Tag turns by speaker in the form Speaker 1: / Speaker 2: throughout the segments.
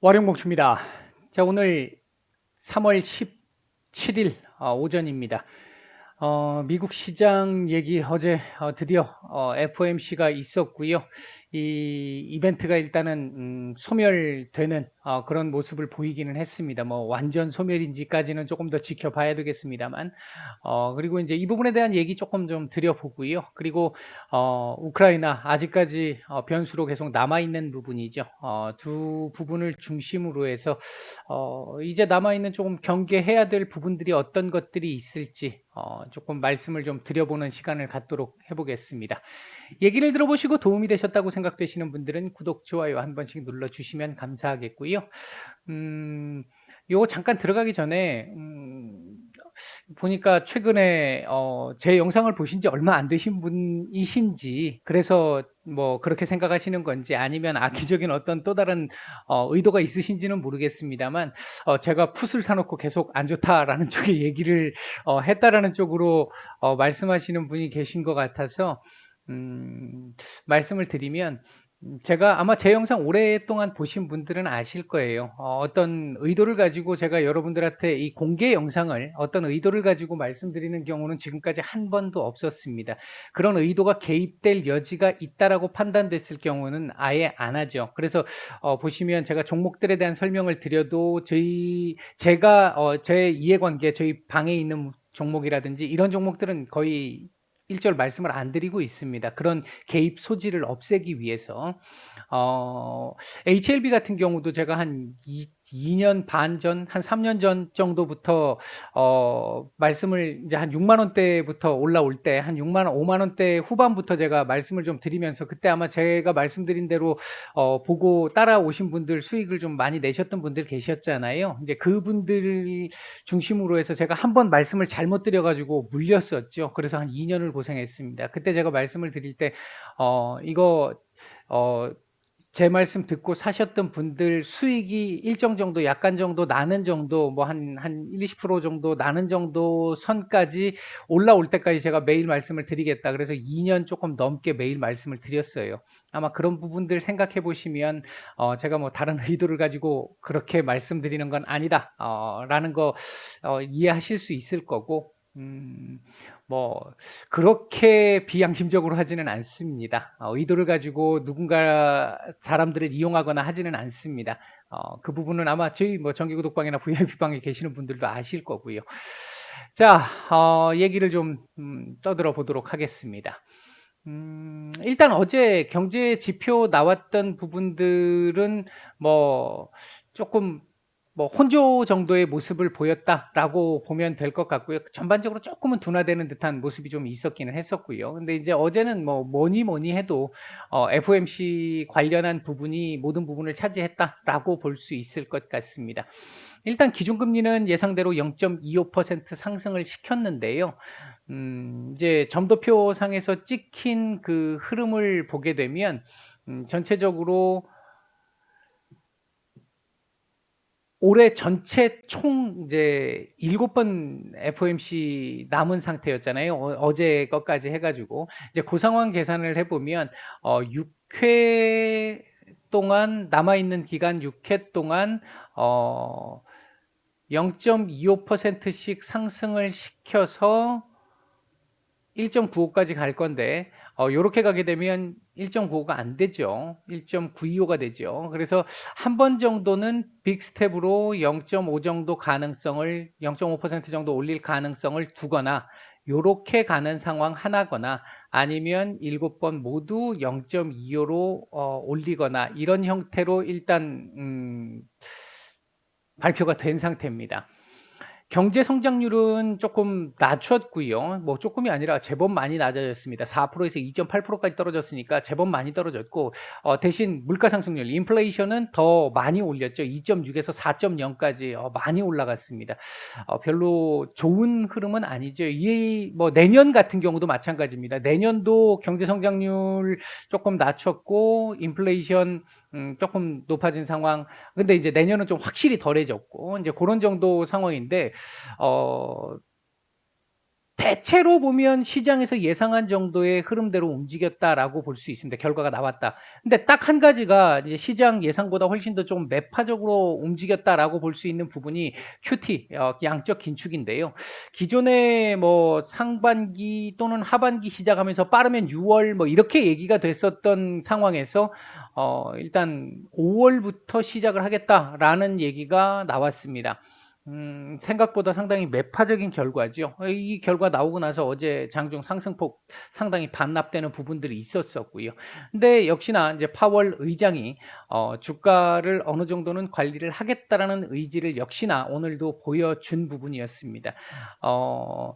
Speaker 1: 월요봉투입니다. 자, 오늘 3월 17일 오전입니다. 미국 시장 얘기 어제 드디어 FOMC가 있었고요. 이 이벤트가 일단은 소멸되는 그런 모습을 보이기는 했습니다. 뭐 완전 소멸인지까지는 조금 더 지켜봐야 되겠습니다만, 그리고 이제 이 부분에 대한 얘기 조금 좀 드려보고요. 그리고 우크라이나 아직까지 변수로 계속 남아 있는 부분이죠. 두 부분을 중심으로 해서 이제 남아 있는 조금 경계해야 될 부분들이 어떤 것들이 있을지 조금 말씀을 좀 드려보는 시간을 갖도록 해보겠습니다. 얘기를 들어보시고 도움이 되셨다고 생각되시는 분들은 구독, 좋아요 한 번씩 눌러주시면 감사하겠고요. 음, 요거 잠깐 들어가기 전에 보니까 최근에 제 영상을 보신 지 얼마 안 되신 분이신지, 그래서 뭐 그렇게 생각하시는 건지, 아니면 악의적인 어떤 또 다른 의도가 있으신지는 모르겠습니다만, 제가 풋을 사 놓고 계속 "안 좋다."라는 쪽의 얘기를 했다라는 쪽으로 말씀하시는 분이 계신 것 같아서 말씀을 드리면, 제가 아마 제 영상 오랫동안 보신 분들은 아실 거예요. 어떤 의도를 가지고 제가 여러분들한테 이 공개 영상을 어떤 의도를 가지고 말씀드리는 경우는 지금까지 한 번도 없었습니다. 그런 의도가 개입될 여지가 있다라고 판단됐을 경우는 아예 안 하죠. 그래서 보시면 제가 종목들에 대한 설명을 드려도 제가 제 이해관계, 저희 방에 있는 종목이라든지 이런 종목들은 거의 일절 말씀을 안 드리고 있습니다. 그런 개입 소지를 없애기 위해서. HLB 같은 경우도 제가 한 2년 반 전, 한 3년 전 정도부터 말씀을 이제 한 6만 원대부터 올라올 때, 한 6만 원, 5만 원대 후반부터 제가 말씀을 좀 드리면서, 그때 아마 제가 말씀드린 대로 보고 따라오신 분들, 수익을 좀 많이 내셨던 분들 계셨잖아요. 이제 그분들 중심으로 해서 제가 한 번 말씀을 잘못 드려 가지고 물렸었죠. 그래서 한 2 년을 고생했습니다. 그때 제가 말씀을 드릴 때 이거 어 제 말씀 듣고 사셨던 분들 수익이 일정 정도, 약간 정도 나는 정도, 뭐 한 1-20% 정도 나는 정도 선까지 올라올 때까지 제가 매일 말씀을 드리겠다, 그래서 2년 조금 넘게 매일 말씀을 드렸어요. 아마 그런 부분들 생각해 보시면 제가 뭐 다른 의도를 가지고 그렇게 말씀드리는 건 아니다 라는 거 이해하실 수 있을 거고, 뭐 그렇게 비양심적으로 하지는 않습니다. 의도를 가지고 누군가 사람들을 이용하거나 하지는 않습니다. 그 부분은 아마 저희 뭐 정기구독방이나 VIP방에 계시는 분들도 아실 거고요. 자, 얘기를 좀 떠들어 보도록 하겠습니다. 일단 어제 경제 지표 나왔던 부분들은 뭐 조금 뭐 혼조 정도의 모습을 보였다라고 보면 될 것 같고요. 전반적으로 쪼끔은 둔화되는 듯한 모습이 좀 있었기는 했었고요. 근데 이제 어제는 뭐 뭐니 해도 FOMC 관련한 부분이 모든 부분을 차지했다라고 볼 수 있을 것 같습니다. 일단 기준금리는 예상대로 0.25% 상승을 시켰는데요. 이제 점도표 상에서 찍힌 그 흐름을 보게 되면 전체적으로 올해 전체 총 이제 7번 FOMC 남은 상태였잖아요. 어제 것까지 해 가지고. 이제 고 상황 계산을 해 보면 6회 동안 남아 있는 기간, 6회 동안 어 0.25% 씩 상승을 시켜서 1.95까지 갈 건데, 요렇게 가게 되면 1.95가 안 되죠. 1.925가 되죠. 그래서 한 번 정도는 빅 스텝으로 0.5 정도 가능성을, 0.5% 정도 올릴 가능성을 두거나, 요렇게 가는 상황 하나거나, 아니면 7번 모두 0.25로 올리거나, 이런 형태로 일단 발표가 된 상태입니다. 경제 성장률은 조금 낮췄고요. 뭐 조금이 아니라 제법 많이 낮아졌습니다. 4%에서 2.8% 까지 떨어졌으니까 제법 많이 떨어졌고, 대신 물가 상승률, 인플레이션은 더 많이 올렸죠. 2.6에서 4.0 까지 많이 올라갔습니다. 별로 좋은 흐름은 아니죠. 이 뭐 내년 같은 경우도 마찬가지입니다. 내년도 경제 성장률 조금 낮췄고, 인플레이션 조금 높아진 상황. 근데 이제 내년은 좀 확실히 덜해졌고, 인제 고런 정도 상황인데, 어 대체로 보면 시장에서 예상한 정도의 흐름대로 움직였다라고 볼 수 있습니다. 결과가 나왔다. 근데 딱 한 가지가 이제 시장 예상보다 훨씬 더 좀 매파적으로 움직였다라고 볼 수 있는 부분이 QT 양적 긴축인데요. 기존에 뭐 상반기 또는 하반기 시작하면서 빠르면 6월 뭐 이렇게 얘기가 됐었던 상황에서 일단 5월부터 시작을 하겠다라는 얘기가 나왔습니다. 생각보다 상당히 매파적인 결과죠. 이 결과 나오고 나서 어제 장중 상승폭 상당히 반납되는 부분들이 있었었고요. 근데 역시나 이제 파월 의장이 주가를 어느 정도는 관리를 하겠다라는 의지를 역시나 오늘도 보여준 부분이었습니다. 어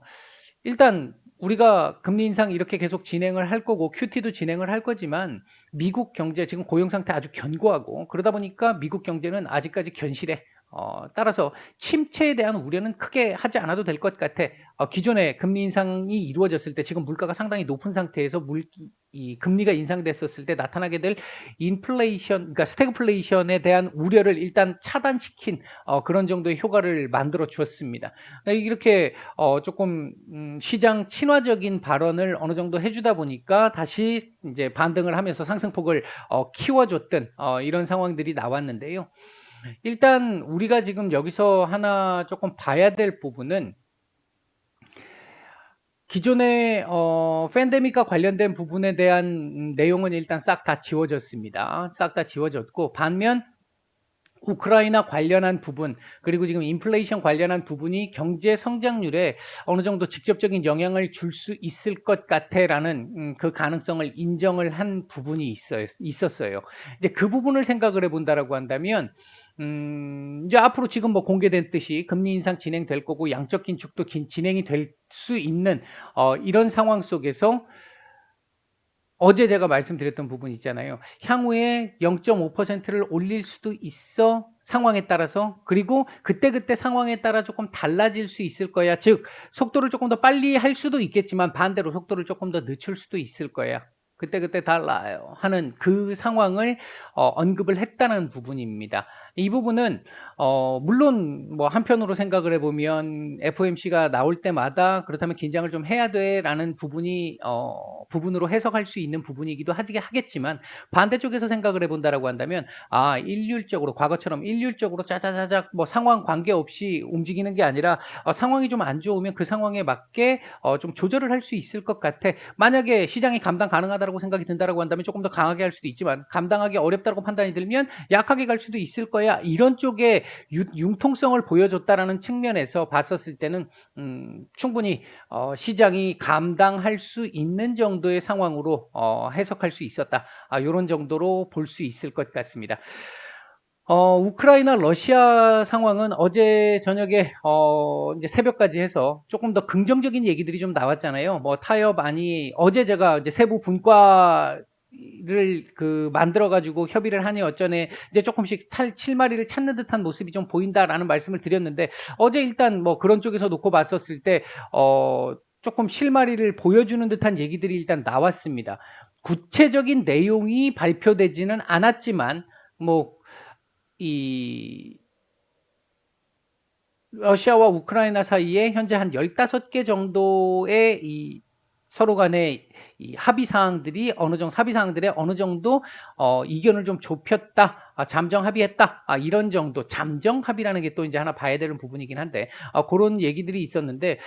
Speaker 1: 일단 우리가 금리 인상 이렇게 계속 진행을 할 거고 QT도 진행을 할 거지만 미국 경제 지금 고용 상태 아주 견고하고 그러다 보니까 미국 경제는 아직까지 견실해. 따라서 침체에 대한 우려는 크게 하지 않아도 될 것 같아. 기존에 금리 인상이 이루어졌을 때 지금 물가가 상당히 높은 상태에서 이 금리가 인상됐었을 때 나타나게 될 인플레이션, 그러니까 스태그플레이션에 대한 우려를 일단 차단시킨 그런 정도의 효과를 만들어 주었습니다. 이렇게 조금 시장 친화적인 발언을 어느 정도 해주다 보니까 다시 이제 반등을 하면서 상승폭을 키워줬던 이런 상황들이 나왔는데요. 일단 우리가 지금 여기서 하나 조금 봐야 될 부분은 기존에 팬데믹과 관련된 부분에 대한 내용은 일단 싹 다 지워졌습니다. 싹 다 지워졌고 반면 우크라이나 관련한 부분 그리고 지금 인플레이션 관련한 부분이 경제 성장률에 어느 정도 직접적인 영향을 줄 수 있을 것 같아라는 그 가능성을 인정을 한 부분이 있었어요. 이제 그 부분을 생각을 해본다라고 한다면 이제 앞으로 지금 뭐 공개됐듯이 금리 인상 진행될 거고 양적 긴축도 진행이 될 수 있는 이런 상황 속에서 어제 제가 말씀드렸던 부분 있잖아요. 향후에 0.5%를 올릴 수도 있어 상황에 따라서. 그리고 그때그때 상황에 따라 조금 달라질 수 있을 거야. 즉 속도를 조금 더 빨리 할 수도 있겠지만 반대로 속도를 조금 더 늦출 수도 있을 거야. 그때그때 달라요 하는 그 상황을 언급을 했다는 부분입니다. 이 부분은 물론 뭐 한편으로 생각을 해 보면 FOMC가 나올 때마다 그렇다면 긴장을 좀 해야 돼라는 부분이 부분으로 해석할 수 있는 부분이기도 하겠지만 반대쪽에서 생각을 해 본다라고 한다면 일률적으로 과거처럼 일률적으로 짜자자작 뭐 상황 관계없이 움직이는 게 아니라 상황이 좀 안 좋으면 그 상황에 맞게 좀 조절을 할 수 있을 것 같아. 만약에 시장이 감당 가능하다라고 생각이 든다라고 한다면 조금 더 강하게 할 수도 있지만 감당하기 어렵다고 판단이 들면 약하게 갈 수도 있을 거야. 이런 쪽에 융통성을 보여줬다라는 측면에서 봤었을 때는 충분히 시장이 감당할 수 있는 정도의 상황으로 해석할 수 있었다. 요런 정도로 볼 수 있을 것 같습니다. 우크라이나 러시아 상황은 어제 저녁에 이제 새벽까지 해서 조금 더 긍정적인 얘기들이 좀 나왔잖아요. 뭐 타협안이 어제 제가 이제 세부 분과를 만들어 가지고 협의를 하니 어쩌네 이제 조금씩 실마리를 찾는 듯한 모습이 좀 보인다라는 말씀을 드렸는데 어제 일단 뭐 그런 쪽에서 놓고 봤었을 때 조금 실마리를 보여주는 듯한 얘기들이 일단 나왔습니다. 구체적인 내용이 발표되지는 않았지만 뭐 이 러시아와 우크라이나 사이에 현재 한 15개 정도의 이 서로 간의 이 합의 사항들이 합의 사항들에 어느 정도 이견을 좀 좁혔다. 잠정 합의했다. 이런 정도 잠정 합의라는 게 또 이제 하나 봐야 되는 부분이긴 한데 그런 얘기들이 있었는데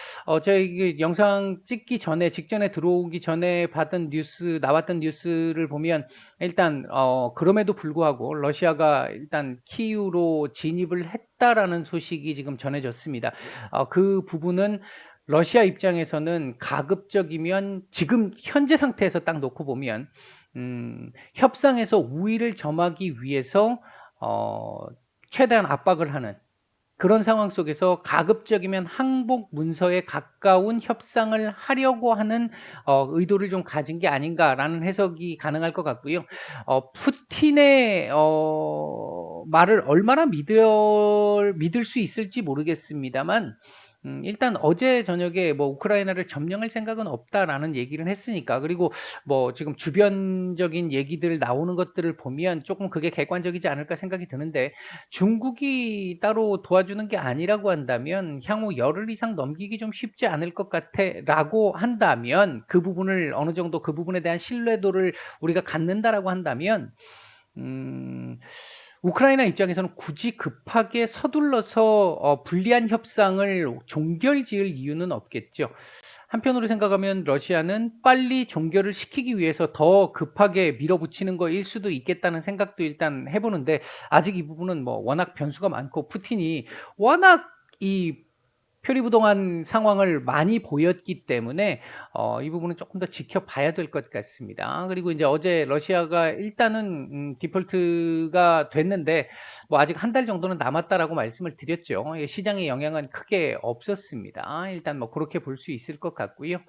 Speaker 1: 제가 이게 영상 찍기 전에 직전에 들어오기 전에 나왔던 뉴스를 보면 일단 그럼에도 불구하고 러시아가 일단 키이우로 진입을 했다라는 소식이 지금 전해졌습니다. 그 부분은 러시아 입장에서는 가급적이면 지금 현재 상태에서 딱 놓고 보면 협상에서 우위를 점하기 위해서 최대한 압박을 하는 그런 상황 속에서 가급적이면 항복 문서에 가까운 협상을 하려고 하는 의도를 좀 가진 게 아닌가라는 해석이 가능할 것 같고요. 푸틴의 말을 얼마나 믿을 수 있을지 모르겠습니다만 일단 어제 저녁에 뭐 "우크라이나를 점령할 생각은 없다."라는 얘기를 했으니까, 그리고 뭐 지금 주변적인 얘기들 나오는 것들을 보면 조금 그게 객관적이지 않을까 생각이 드는데, 중국이 따로 도와주는 게 아니라고 한다면 '향후 열흘 이상 넘기기 좀 쉽지 않을 것 같아.'라고 한다면, 그 부분을 어느 정도 그 부분에 대한 신뢰도를 우리가 갖는다라고 한다면, 음 우크라이나 입장에서는 굳이 급하게 서둘러서 불리한 협상을 종결지을 이유는 없겠죠. 한편으로 생각하면 러시아는 빨리 종결을 시키기 위해서 더 급하게 밀어붙이는 거일 수도 있겠다는 생각도 일단 해 보는데, 아직 이 부분은 뭐 워낙 변수가 많고 푸틴이 워낙 이 표리부동한 상황을 많이 보였기 때문에 이 부분은 조금 더 지켜봐야 될 것 같습니다. 그리고 인제 어제 러시아가 일단은 디폴트가 됐는데, 뭐 아직 한 달 정도는 남았다라고 말씀을 드렸죠. 예, 시장에 영향은 크게 없었습니다. 일단 뭐 고렇게 볼 수 있을 것 같고요.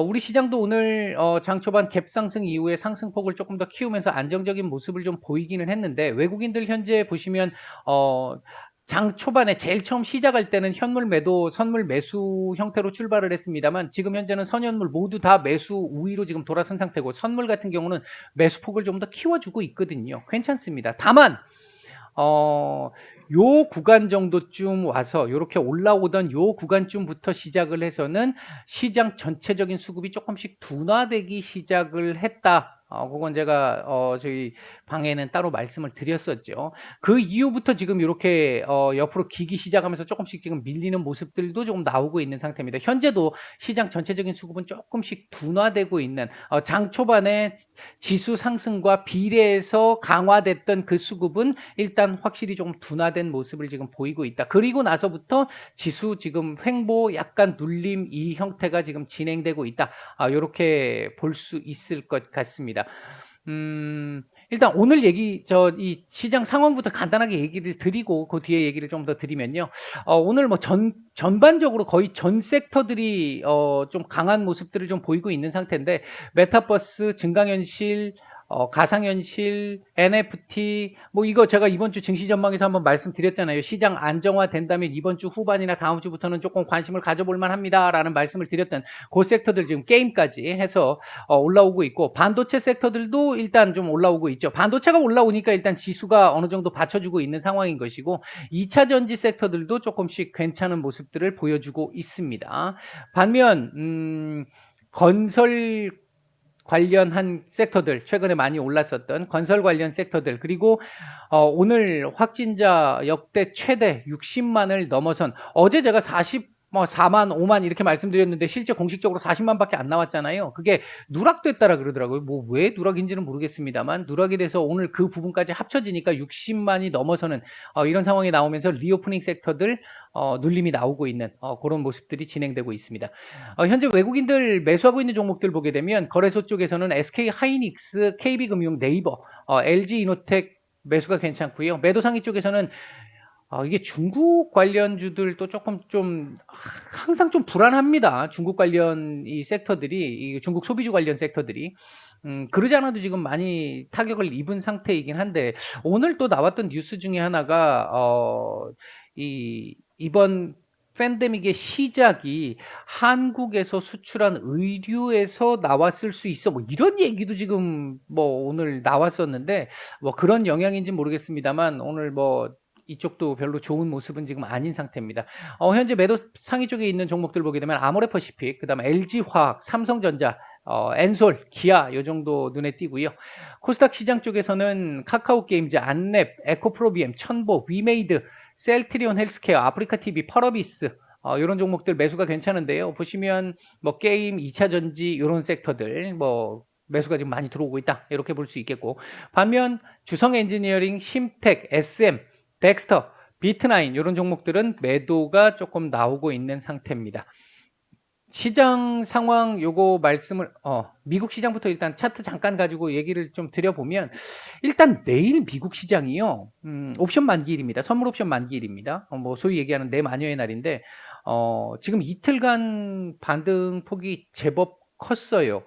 Speaker 1: 우리 시장도 오늘 장 초반 갭 상승 이후에 상승폭을 조금 더 키우면서 안정적인 모습을 좀 보이기는 했는데, 외국인들 현재 보시면 어 장 초반에 제일 처음 시작할 때는 현물 매도, 선물 매수 형태로 출발을 했습니다만, 지금 현재는 선현물 모두 다 매수 우위로 지금 돌아선 상태고, 선물 같은 경우는 매수폭을 좀 더 키워주고 있거든요. 괜찮습니다. 다만 어 요 구간 정도쯤 와서 요렇게 올라오던 요 구간쯤부터 시작을 해서는 시장 전체적인 수급이 쪼끔씩 둔화되기 시작을 했다. 고건 제가 저희 방에는 따로 말씀을 드렸었죠. 그 이후부터 지금 요렇게 옆으로 기기 시작하면서 쪼끔씩 지금 밀리는 모습들도 조금 나오고 있는 상태입니다. 현재도 시장 전체적인 수급은 쪼끔씩 둔화되고 있는, 장 초반에 지수 상승과 비례해서 강화됐던 그 수급은 일단 확실히 좀 둔화된 모습을 지금 보이고 있다. 그리고 나서부터 지수 지금 횡보 약간 눌림 이 형태가 지금 진행되고 있다. 요렇게 볼 수 있을 것 같습니다. 일단 오늘 얘기 이 시장 상황부터 간단하게 얘기를 드리고 그 뒤에 얘기를 좀 더 드리면요. 오늘 뭐 전반적으로 거의 전 섹터들이 좀 강한 모습들을 좀 보이고 있는 상태인데, 메타버스, 증강현실, 가상현실, NFT, 뭐 이거 제가 이번 주 증시 전망에서 한번 말씀드렸잖아요. "시장 안정화된다면 이번 주 후반이나 다음 주부터는 조금 관심을 가져볼 만합니다."라는 말씀을 드렸던 고 섹터들, 지금 게임까지 해서 올라오고 있고, 반도체 섹터들도 일단 좀 올라오고 있죠. 반도체가 올라오니까 일단 지수가 어느 정도 받쳐주고 있는 상황인 것이고, 2차 전지 섹터들도 조금씩 괜찮은 모습들을 보여주고 있습니다. 반면 건설 관련한 섹터들, 최근에 많이 올랐었던 건설 관련 sek터들, 그리고 오늘 확진자 역대 최대 60만을 넘어선, 어제 제가 4만, 5만 이렇게 말씀드렸는데 실제 공식적으로 40만 밖에 안 나왔잖아요. 그게 누락됐다라 그러더라고요. 뭐 왜 누락인지는 모르겠습니다만, 누락이 돼서 오늘 그 부분까지 합쳐지니까 60만이 넘어서는 이런 상황이 나오면서 리오프닝 섹터들 눌림이 나오고 있는 그런 모습들이 진행되고 있습니다. 현재 외국인들 매수하고 있는 종목들 보게 되면, 거래소 쪽에서는 SK 하이닉스, KB금융, 네이버, LG 이노텍 매수가 괜찮고요. 매도 상위 쪽에서는 이게 중국 관련주들도 조금 좀 항상 좀 불안합니다. 중국 관련 이 섹터들이, 이 중국 소비주 관련 섹터들이. 그러지 않아도 지금 많이 타격을 입은 상태이긴 한데, 오늘 또 나왔던 뉴스 중에 하나가 이번 팬데믹의 시작이 한국에서 수출한 의류에서 나왔을 수 있어, 뭐 이런 얘기도 지금 뭐 오늘 나왔었는데, 뭐 그런 영향인지는 모르겠습니다만, 오늘 뭐 이쪽도 별로 좋은 모습은 지금 아닌 상태입니다. 현재 매도 상위 쪽에 있는 종목들 보게 되면 아모레퍼시픽, 그다음에 LG화학, 삼성전자, 엔솔, 기아 요 정도 눈에 띄고요. 코스닥 시장 쪽에서는 카카오게임즈, 안랩, 에코프로비엠, 천보, 위메이드, 셀트리온 헬스케어, 아프리카TV, 펄어비스, 요런 종목들 매수가 괜찮은데요. 보시면 뭐 게임, 2차 전지 요런 섹터들 뭐 매수가 지금 많이 들어오고 있다, 이렇게 볼 수 있겠고, 반면 주성엔지니어링, 심텍, SM, 덱스터, 비트나인 요런 종목들은 매도가 조금 나오고 있는 상태입니다. 시장 상황 요거 말씀을 미국 시장부터 일단 차트 잠깐 가지고 얘기를 좀 드려보면, 일단 내일 미국 시장이요. 옵션 만기일입니다. 선물 옵션 만기일입니다. 뭐 소위 얘기하는 내마녀의 날인데, 지금 이틀간 반등폭이 제법 컸어요.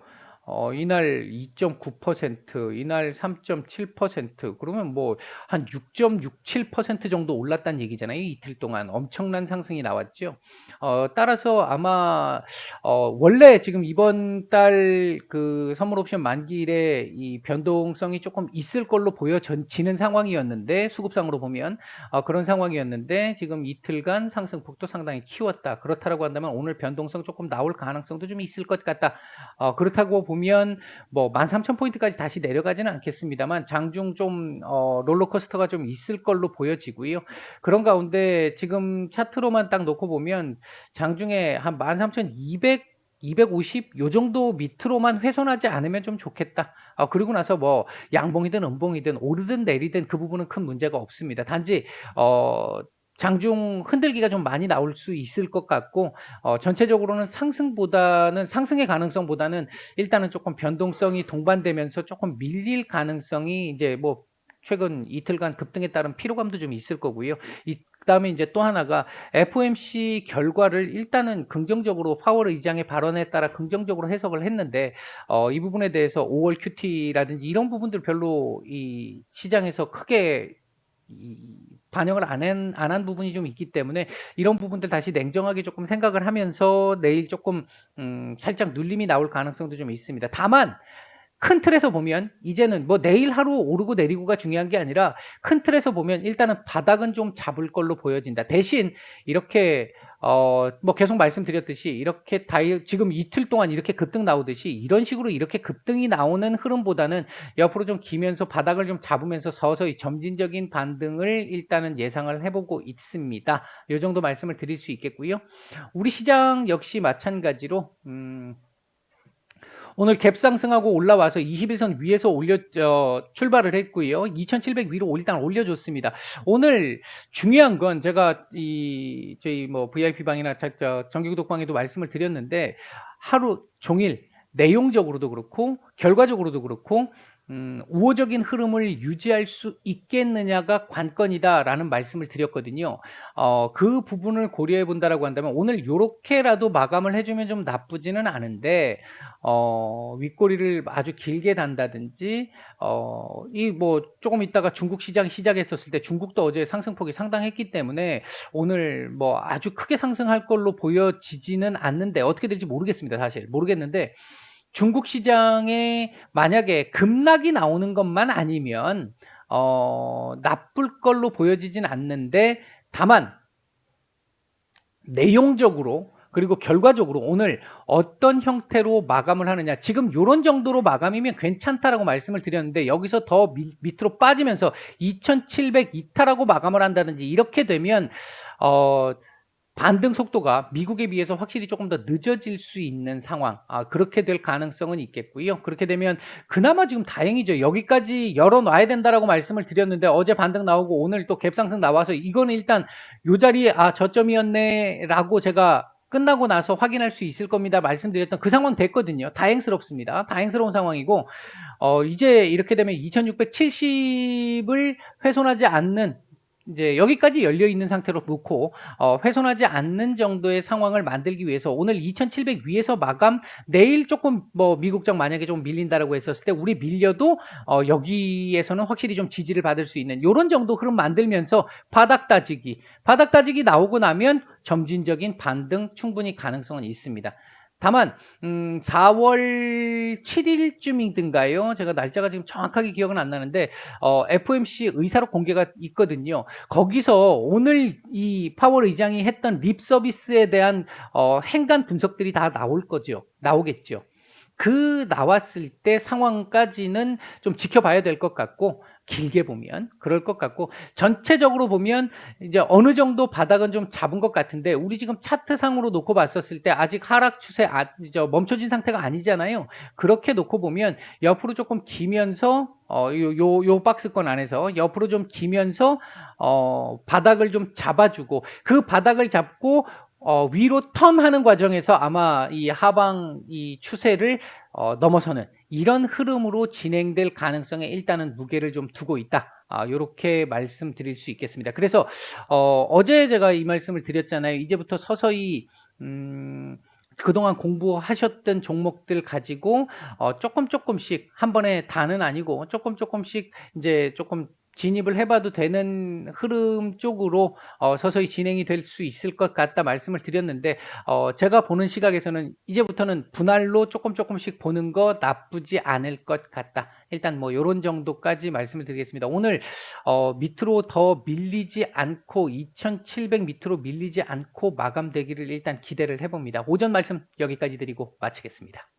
Speaker 1: 이날 2.9%, 이날 3.7%, 그러면 뭐 한 6.67% 정도 올랐다는 얘기잖아요. 이틀 동안 엄청난 상승이 나왔죠. 따라서 아마 원래 지금 이번 달 그 선물 옵션 만기일에 이 변동성이 조금 있을 걸로 보여지는 상황이었는데, 수급상으로 보면 그런 상황이었는데, 지금 이틀간 상승폭도 상당히 키웠다. 그렇다라고 한다면 오늘 변동성 조금 나올 가능성도 좀 있을 것 같다. 그렇다고 보면 뭐 13,000포인트까지 다시 내려가지는 않겠습니다만, 장중 좀 롤러코스터가 좀 있을 걸로 보여지고요. 그런 가운데 지금 차트로만 딱 놓고 보면 장중에 한 13,200, 250 요 정도 밑으로만 훼손하지 않으면 좀 좋겠다. 그리고 나서 뭐 양봉이든 음봉이든 오르든 내리든 그 부분은 큰 문제가 없습니다. 단지 장중 흔들기가 좀 많이 나올 수 있을 것 같고, 전체적으로는 상승의 가능성보다는 일단은 조금 변동성이 동반되면서 조금 밀릴 가능성이 이제 뭐 최근 이틀간 급등에 따른 피로감도 좀 있을 거고요. 그다음에 이제 또 하나가 FOMC 결과를 일단은 긍정적으로, 파월 의장의 발언에 따라 긍정적으로 해석을 했는데, 이 부분에 대해서 5월 QT라든지 이런 부분들 별로 이 시장에서 크게 이 반영을 안 한 부분이 좀 있기 때문에, 이런 부분들 다시 냉정하게 조금 생각을 하면서 내일 조금 살짝 눌림이 나올 가능성도 좀 있습니다. 다만 큰 틀에서 보면 이제는 뭐 내일 하루 오르고 내리고가 중요한 게 아니라, 큰 틀에서 보면 일단은 바닥은 좀 잡을 걸로 보여진다. 대신 이렇게 뭐 계속 말씀드렸듯이 이렇게 지금 이틀 동안 이렇게 급등 나오듯이 이런 식으로 이렇게 급등이 나오는 흐름보다는 옆으로 좀 기면서 바닥을 좀 잡으면서 서서히 점진적인 반등을 일단은 예상을 해보고 있습니다. 이 정도 말씀을 드릴 수 있겠고요. 우리 시장 역시 마찬가지로 오늘 갭 상승하고 올라와서 21선 위에서 출발을 했고요. 2,700 위로 일단 올려줬습니다. 오늘 중요한 건 제가 저희 뭐 VIP 방이나 정기구독방에도 말씀을 드렸는데, 하루 종일 내용적으로도 그렇고 결과적으로도 그렇고 우호적인 흐름을 유지할 수 있겠느냐가 관건이다라는 말씀을 드렸거든요. 그 부분을 고려해 본다라고 한다면 오늘 요렇게라도 마감을 해주면 좀 나쁘지는 않은데, 윗꼬리를 아주 길게 단다든지, 이 뭐 조금 있다가 중국 시장 시작했었을 때 중국도 어제 상승폭이 상당했기 때문에 오늘 뭐 아주 크게 상승할 걸로 보여지지는 않는데, 어떻게 될지 모르겠습니다. 사실 모르겠는데, 중국 시장에 만약에 급락이 나오는 것만 아니면 나쁠 걸로 보여지진 않는데, 다만 내용적으로 그리고 결과적으로 오늘 어떤 형태로 마감을 하느냐, 지금 요런 정도로 마감이면 괜찮다라고 말씀을 드렸는데, 여기서 더 밑으로 빠지면서 2,700 이탈하고 마감을 한다든지 이렇게 되면 반등 속도가 미국에 비해서 확실히 조금 더 늦어질 수 있는 상황, 그렇게 될 가능성은 있겠고요. 그렇게 되면 그나마 지금 다행이죠. 여기까지 열어놔야 된다라고 말씀을 드렸는데, 어제 반등 나오고 오늘 또 갭상승 나와서 이거는 일단 요 자리에 저점이었네 라고 제가 끝나고 나서 확인할 수 있을 겁니다 말씀드렸던 그 상황 됐거든요. 다행스럽습니다. 다행스러운 상황이고, 이제 이렇게 되면 2670을 훼손하지 않는, 이제 여기까지 열려 있는 상태로 놓고 훼손하지 않는 정도의 상황을 만들기 위해서 오늘 2,700 위에서 마감, 내일 조금 뭐 미국장 만약에 좀 밀린다라고 했었을 때 우리 밀려도 여기에서는 확실히 좀 지지를 받을 수 있는 요런 정도 흐름 만들면서 바닥 따지기 나오고 나면 점진적인 반등 충분히 가능성은 있습니다. 다만 4월 7일쯤이든가요. 제가 날짜가 지금 정확하게 기억은 안 나는데 FOMC 의사록 공개가 있거든요. 거기서 오늘 이 파월 의장이 했던 립 서비스에 대한 행간 분석들이 다 나오겠죠. 그 나왔을 때 상황까지는 좀 지켜봐야 될 것 같고, 길게 보면 그럴 것 같고, 전체적으로 보면 이제 어느 정도 바닥은 좀 잡은 것 같은데, 우리 지금 차트상으로 놓고 봤었을 때 아직 하락 추세 멈춰진 상태가 아니잖아요. 그렇게 놓고 보면 옆으로 조금 기면서 요 박스권 안에서 옆으로 좀 기면서 바닥을 좀 잡아주고, 그 바닥을 잡고 위로 턴하는 과정에서 아마 이 하방 이 추세를 넘어서는 이런 흐름으로 진행될 가능성에 일단은 무게를 좀 두고 있다. 요렇게 말씀드릴 수 있겠습니다. 그래서 어제 제가 이 말씀을 드렸잖아요. 이제부터 서서히 그동안 공부하셨던 종목들 가지고 쪼끔씩 한 번에 다는 아니고 쪼끔씩 인제 쪼끔 진입을 해 봐도 되는 흐름 쪽으로 서서히 진행이 될 수 있을 것 같다 말씀을 드렸는데, 제가 보는 시각에서는 이제부터는 분할로 쪼끔씩 보는 거 나쁘지 않을 것 같다. 일단 뭐 요런 정도까지 말씀을 드리겠습니다. 오늘 밑으로 더 밀리지 않고 2,700 밑으로 밀리지 않고 마감되기를 일단 기대를 해 봅니다. 오전 말씀 여기까지 드리고 마치겠습니다.